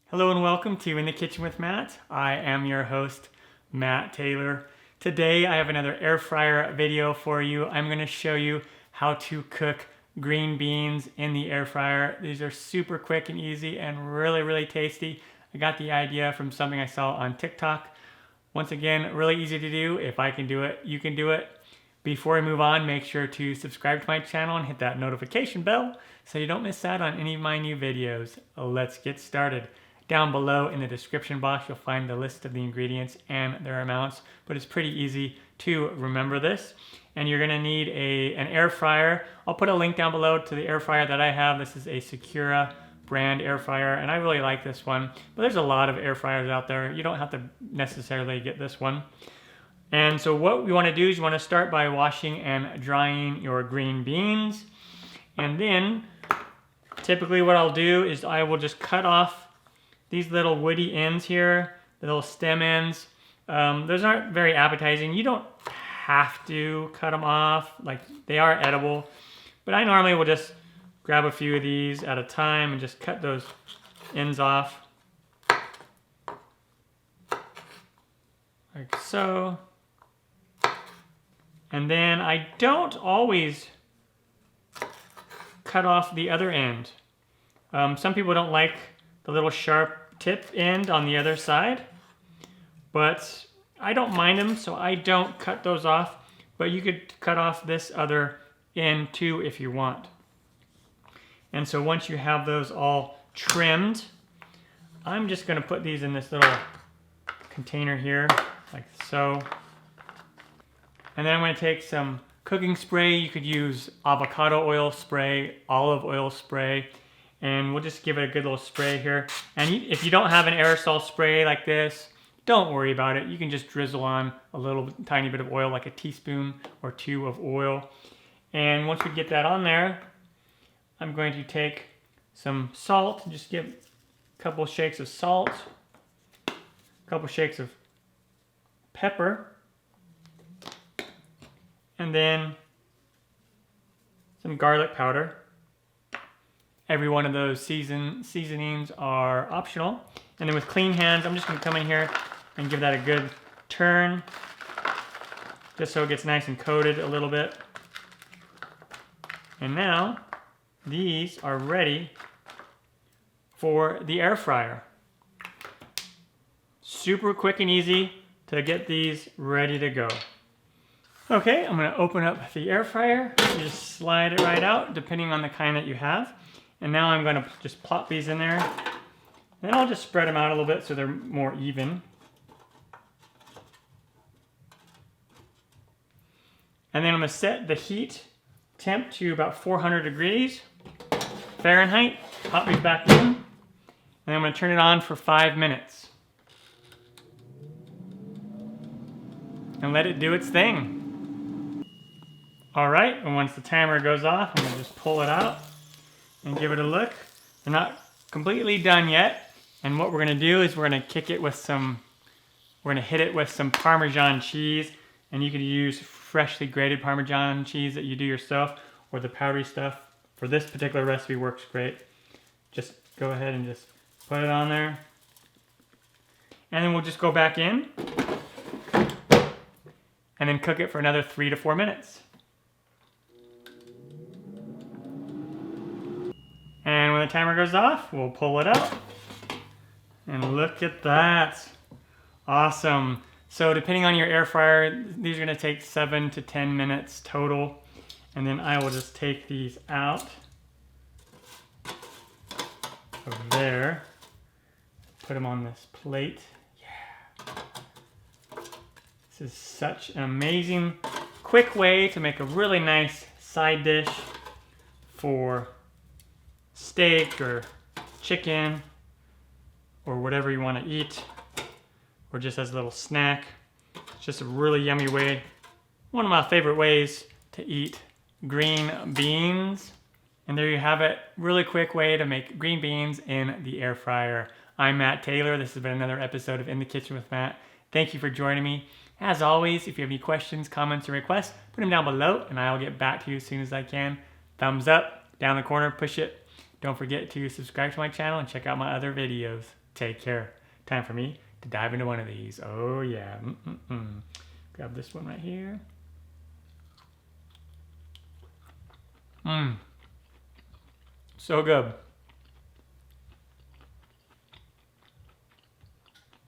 Hello and welcome to In the Kitchen with Matt. I am your host, Matt Taylor. Today I have another air fryer video for you. I'm going to show you how to cook green beans in the air fryer. These are super quick and easy and really tasty. I got the idea from something I saw on TikTok. Once again, really easy to do. If I can do it, you can do it. Before I move on, make sure to subscribe to my channel and hit that notification bell so you don't miss out on any of my new videos. Let's get started. Down below in the description box, you'll find the list of the ingredients and their amounts, but it's pretty easy to remember this. And you're gonna need an air fryer. I'll put a link down below to the air fryer that I have. This is a Secura brand air fryer, and I really like this one. But there's a lot of air fryers out there. You don't have to necessarily get this one. And so what we wanna do is you wanna start by washing and drying your green beans. And then, typically what I'll do is I will just cut off these little woody ends here, the little stem ends. Those aren't very appetizing. You don't have to cut them off, like they are edible. But I normally will just grab a few of these at a time and just cut those ends off. Like so. And then I don't always cut off the other end. Some people don't like the little sharp tip end on the other side, but I don't mind them, so I don't cut those off, but you could cut off this other end too if you want. And so once you have those all trimmed, I'm just gonna put these in this little container here, like so. And then I'm gonna take some cooking spray. You could use avocado oil spray, olive oil spray, and we'll just give it a good little spray here. And if you don't have an aerosol spray like this, don't worry about it. You can just drizzle on a little tiny bit of oil, like a teaspoon or two of oil. And once we get that on there, I'm going to take some salt, just give a couple shakes of salt, a couple shakes of pepper, and then some garlic powder. Every one of those seasonings are optional. And then with clean hands, I'm just gonna come in here and give that a good turn, just so it gets nice and coated a little bit. And now, these are ready for the air fryer. Super quick and easy to get these ready to go. Okay, I'm gonna open up the air fryer. You just slide it right out, depending on the kind that you have. And now I'm gonna just plop these in there. And I'll just spread them out a little bit so they're more even. And then I'm gonna set the heat temp to about 400 degrees Fahrenheit. Pop these back in. And I'm gonna turn it on for 5 minutes. And let it do its thing. All right, and once the timer goes off, I'm gonna just pull it out and give it a look. They're not completely done yet. And what we're gonna do is we're gonna hit it with some Parmesan cheese. And you can use freshly grated Parmesan cheese that you do yourself, or the powdery stuff. For this particular recipe works great. Just go ahead and just put it on there. And then we'll just go back in and then cook it for another 3 to 4 minutes. And when the timer goes off, we'll pull it out. And look at that. Awesome. So depending on your air fryer, these are gonna take 7 to 10 minutes total. And then I will just take these out of there. Put them on this plate. Yeah. This is such an amazing, quick way to make a really nice side dish for steak or chicken or whatever you want to eat, or just as a little snack. It's just a really yummy way, one of my favorite ways to eat green beans. And there you have it, really quick way to make green beans in the air fryer. I'm Matt Taylor. This has been another episode of In the Kitchen with Matt. Thank you for joining me. As always, if you have any questions, comments, or requests, put them down below and I'll get back to you as soon as I can. Thumbs up, down the corner, push it. Don't forget to subscribe to my channel and check out my other videos. take care. Time for me to dive into one of these. Oh yeah. Grab this one right here. So good.